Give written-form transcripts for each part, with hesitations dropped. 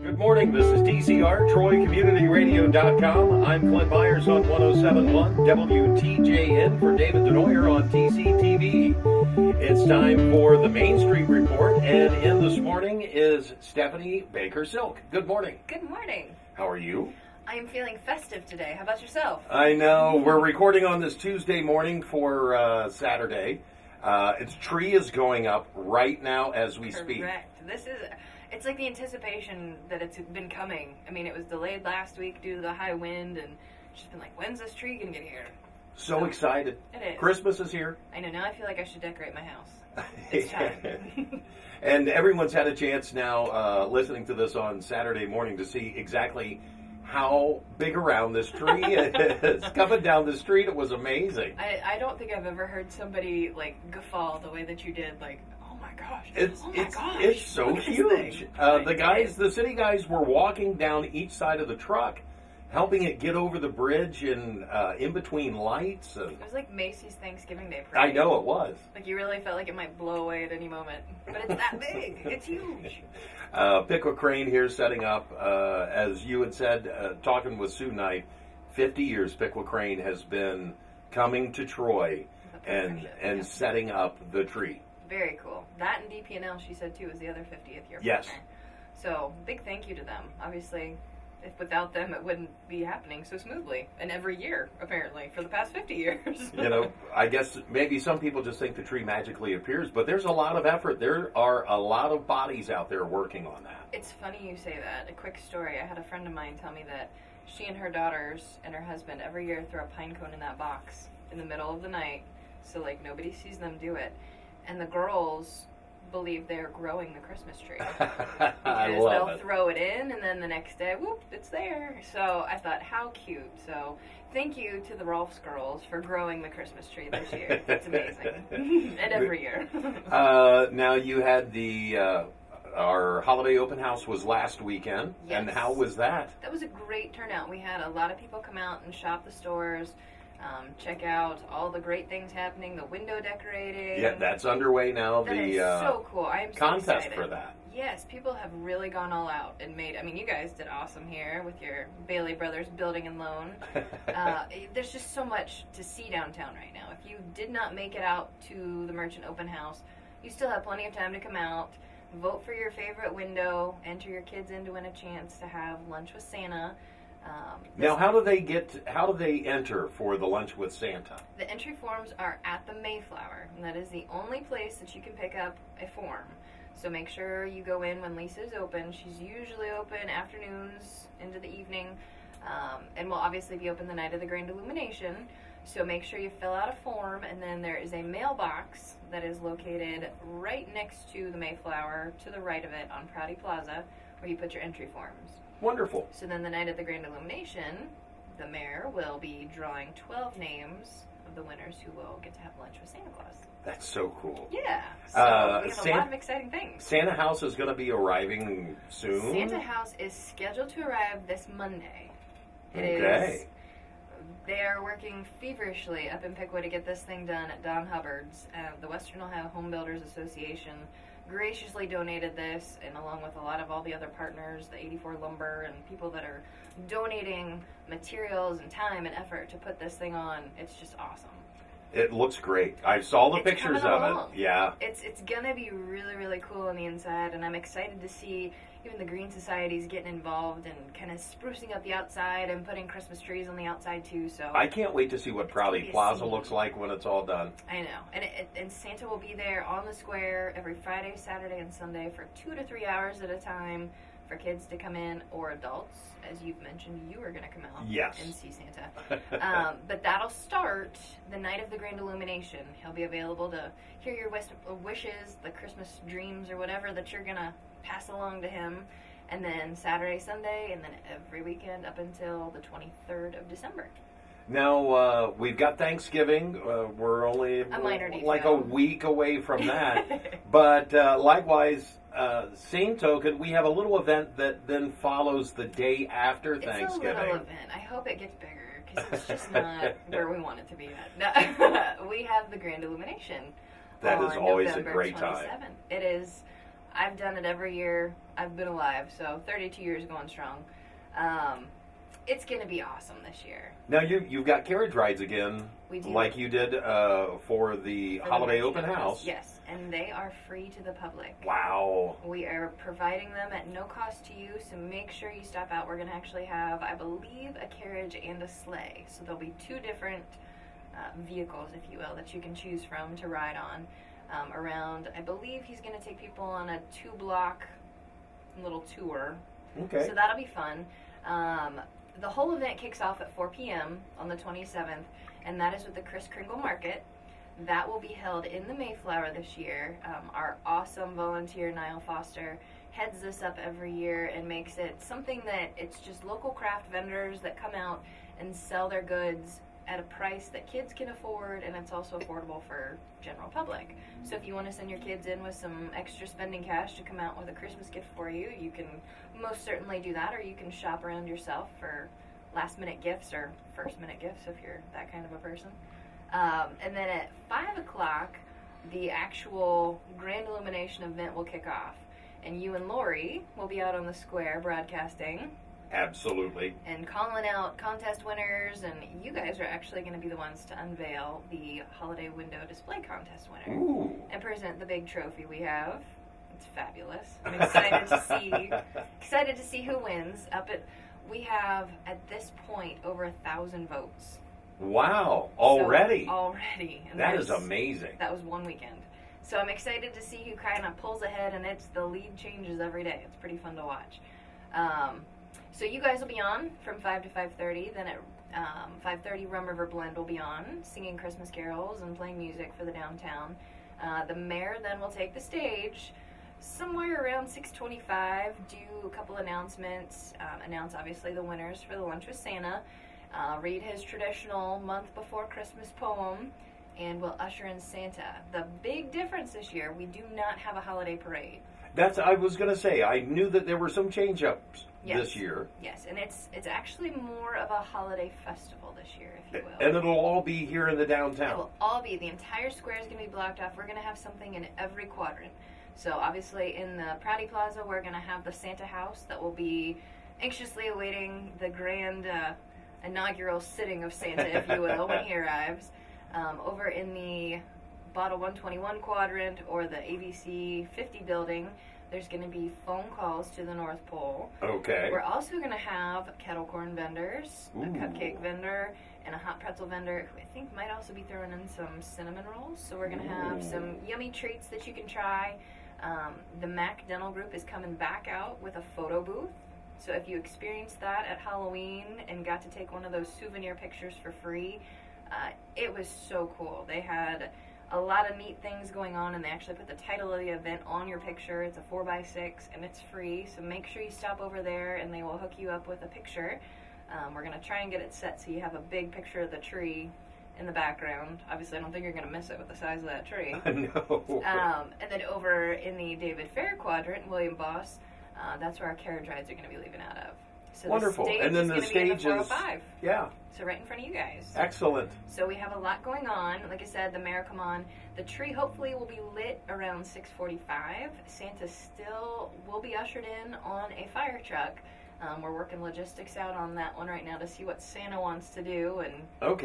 Good morning, this is TCR, TroyCommunityRadio.com. I'm Clint Myers on 107.1 WTJN for David Denoyer on TCTV. It's time for the Main Street Report, and in this morning is Stephanie Baker-Silk. Good morning. Good morning. How are you? I am feeling festive today. How about yourself? I know. We're recording on this Tuesday morning for Saturday. Its tree is going up right now as we speak. Correct. It's like the anticipation that it's been coming. I mean, it was delayed last week due to the high wind, and it's just been like, when's this tree going to get here? So excited. It is. Christmas is here. I know. Now I feel like I should decorate my house. It's time. And everyone's had a chance now listening to this on Saturday morning to see exactly how big around this tree is. Coming down the street, it was amazing. I don't think I've ever heard somebody like guffaw the way that you did, like, gosh. It's so huge. The city guys were walking down each side of the truck, helping it get over the bridge and in between lights. And it was like Macy's Thanksgiving Day parade. I know it was. Like you really felt like it might blow away at any moment, but it's that big. It's huge. Pickwick Crane here setting up, as you had said, talking with Sue Knight. 50 years Pickwick Crane has been coming to Troy and setting up the tree. Very cool. That and DP&L, she said, too, is the other 50th year yes. partner. So, big thank you to them. Obviously, if without them, it wouldn't be happening so smoothly. And every year, apparently, for the past 50 years. I guess maybe some people just think the tree magically appears, but there's a lot of effort. There are a lot of bodies out there working on that. It's funny you say that. A quick story. I had a friend of mine tell me that she and her daughters and her husband every year throw a pine cone in that box in the middle of the night, so, like, nobody sees them do it. And the girls believe they're growing the Christmas tree. Because they'll throw it in, and then the next day, whoop, it's there. So I thought, how cute. So thank you to the Rolfs girls for growing the Christmas tree this year. It's amazing. And every year. Now you had our holiday open house was last weekend. Yes. And how was that? That was a great turnout. We had a lot of people come out and shop the stores. Check out all the great things happening, the window decorating. Yeah, that's underway now. That is so cool. I am so contest excited for that. Yes, people have really gone all out and made, you guys did awesome here with your Bailey Brothers Building and Loan. There's just so much to see downtown right now. If you did not make it out to the Merchant Open House, you still have plenty of time to come out, vote for your favorite window, enter your kids in to win a chance to have lunch with Santa. Now, how do they enter for the lunch with Santa? The entry forms are at the Mayflower, and that is the only place that you can pick up a form. So make sure you go in when Lisa's open. She's usually open afternoons into the evening, and will obviously be open the night of the Grand Illumination. So make sure you fill out a form, and then there is a mailbox that is located right next to the Mayflower, to the right of it on Prouty Plaza, where you put your entry forms. Wonderful. So then the night of the Grand Illumination, the mayor will be drawing 12 names of the winners who will get to have lunch with Santa Claus. That's so cool. Yeah. So we have a lot of exciting things. Santa House is going to be arriving soon? Santa House is scheduled to arrive this Monday. Okay. They are working feverishly up in Pickwood to get this thing done at Don Hubbard's. The Western Ohio Home Builders Association graciously donated this, and along with a lot of all the other partners, the 84 Lumber, and people that are donating materials and time and effort to put this thing on. It's just awesome. It looks great. I saw the pictures of it. Yeah. It's gonna be really, really cool on the inside, and I'm excited to see even the Green Societies getting involved and kind of sprucing up the outside and putting Christmas trees on the outside too. So I can't wait to see what Prouty Plaza looks like when it's all done. I know, and Santa will be there on the square every Friday, Saturday, and Sunday for 2 to 3 hours at a time for kids to come in, or adults, as you've mentioned, you are going to come out and see Santa. But that'll start the night of the Grand Illumination. He'll be available to hear your wishes, the Christmas dreams, or whatever that you're going to pass along to him. And then Saturday, Sunday, and then every weekend up until the 23rd of December. Now, we've got Thanksgiving. We're only like a week away from that. But likewise, same token, we have a little event that then follows the day after Thanksgiving. It's a little event. I hope it gets bigger, because it's just not where we want it to be at. No, we have the Grand Illumination. That is always November a great 27th. time. It is. I've done it every year I've been alive, so 32 years going strong. It's going to be awesome this year. Now you've got carriage rides again, we do. Like you did for the holiday open house. Yes, and they are free to the public. Wow. We are providing them at no cost to you, so make sure you stop out. We're going to actually have, I believe, a carriage and a sleigh. So there'll be two different vehicles, if you will, that you can choose from to ride on around. I believe he's going to take people on a 2-block little tour. Okay. So that'll be fun. The whole event kicks off at 4 p.m. on the 27th, and that is with the Kris Kringle Market. That will be held in the Mayflower this year. Our awesome volunteer, Niall Foster, heads this up every year and makes it something that it's just local craft vendors that come out and sell their goods at a price that kids can afford, and it's also affordable for general public. So if you want to send your kids in with some extra spending cash to come out with a Christmas gift for you, you can most certainly do that, or you can shop around yourself for last-minute gifts or first-minute gifts if you're that kind of a person. And then at 5 o'clock, the actual Grand Illumination event will kick off, and you and Lori will be out on the square broadcasting. Absolutely. And calling out contest winners, and you guys are actually going to be the ones to unveil the holiday window display contest winner. Ooh. And present the big trophy we have. It's fabulous. I'm excited to see who wins. We have at this point over 1,000 votes. Wow! Already. So, already. And that is amazing. That was one weekend. So I'm excited to see who kind of pulls ahead, and the lead changes every day. It's pretty fun to watch. So you guys will be on from 5 to 5:30. Then at 5:30, Rum River Blend will be on, singing Christmas carols and playing music for the downtown. The mayor then will take the stage somewhere around 6:25, do a couple announcements, announce obviously the winners for the Lunch with Santa, read his traditional month before Christmas poem, and we'll usher in Santa. The big difference this year, we do not have a holiday parade. I was going to say, I knew that there were some change-ups this year. Yes, and it's actually more of a holiday festival this year, if you will. And it'll all be here in the downtown. It will all be. The entire square is going to be blocked off. We're going to have something in every quadrant. So obviously in the Prouty Plaza, we're going to have the Santa house that will be anxiously awaiting the grand inaugural sitting of Santa, if you will, when he arrives. Over in the Bottle 121 quadrant or the ABC 50 building, there's going to be phone calls to the North Pole. Okay. We're also going to have kettle corn vendors, Ooh. a cupcake vendor, and a hot pretzel vendor who I think might also be throwing in some cinnamon rolls. So we're going to have some yummy treats that you can try. The Mac Dental Group is coming back out with a photo booth. So if you experienced that at Halloween and got to take one of those souvenir pictures for free, it was so cool. They had a lot of neat things going on, and they actually put the title of the event on your picture. It's a 4x6, and it's free, so make sure you stop over there, and they will hook you up with a picture. We're going to try and get it set so you have a big picture of the tree in the background. Obviously, I don't think you're going to miss it with the size of that tree. No. And then over in the David Fair quadrant, William Boss, that's where our carriage rides are going to be leaving out of. So wonderful. The stage and then is the going to stage be in the 405. Yeah. So right in front of you guys. Excellent. So we have a lot going on. Like I said, the mayor come on. The tree hopefully will be lit around 6:45. Santa still will be ushered in on a fire truck. We're working logistics out on that one right now to see what Santa wants to do and how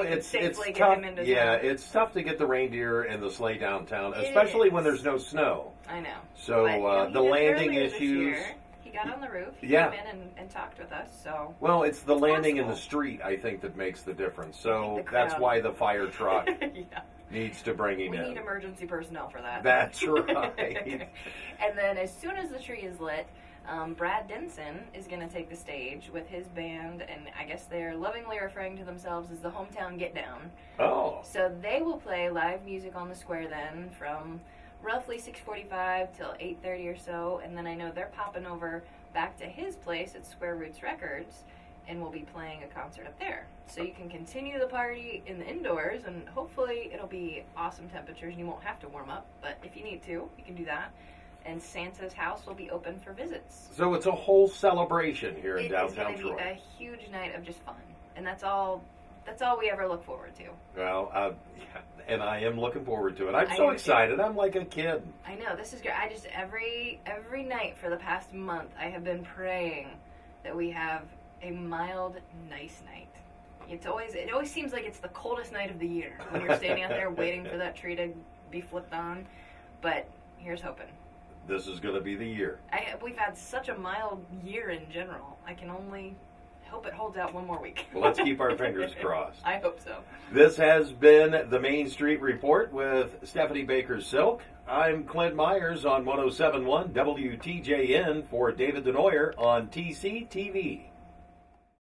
we can safely get him into town. It's tough to get the reindeer and the sleigh downtown, especially when there's no snow. I know. So but, the landing issues. He got on the roof. He Yeah. came in and talked with us. So well, it's the landing in possible. the street, I think, that makes the difference. So the that's crowd. why the fire truck yeah. needs to bring him We in. need emergency personnel for that. That's right. And then as soon as the tree is lit, Brad Denson is going to take the stage with his band, and I guess they're lovingly referring to themselves as the Hometown Get Down. Oh. So they will play live music on the square then from roughly 6:45 till 8:30 or so, and then I know they're popping over back to his place at Square Roots Records, and we'll be playing a concert up there. So you can continue the party in the indoors, and hopefully it'll be awesome temperatures, and you won't have to warm up, but if you need to, you can do that. And Santa's house will be open for visits. So it's a whole celebration here in downtown Troy. It's going to be a huge night of just fun. And that's all That's all we ever look forward to. Well, and I am looking forward to it. I'm so excited. I'm like a kid. I know, this is great. I just, every night for the past month, I have been praying that we have a mild, nice night. It always seems like it's the coldest night of the year when you're standing out there waiting for that tree to be flipped on. But here's hoping. This is going to be the year. We've had such a mild year in general. I can only hope it holds out one more week. Well, let's keep our fingers crossed. I hope so. This has been the Main Street Report with Stephanie Baker-Silk. I'm Clint Myers on 107.1 WTJN for David Denoyer on TCTV.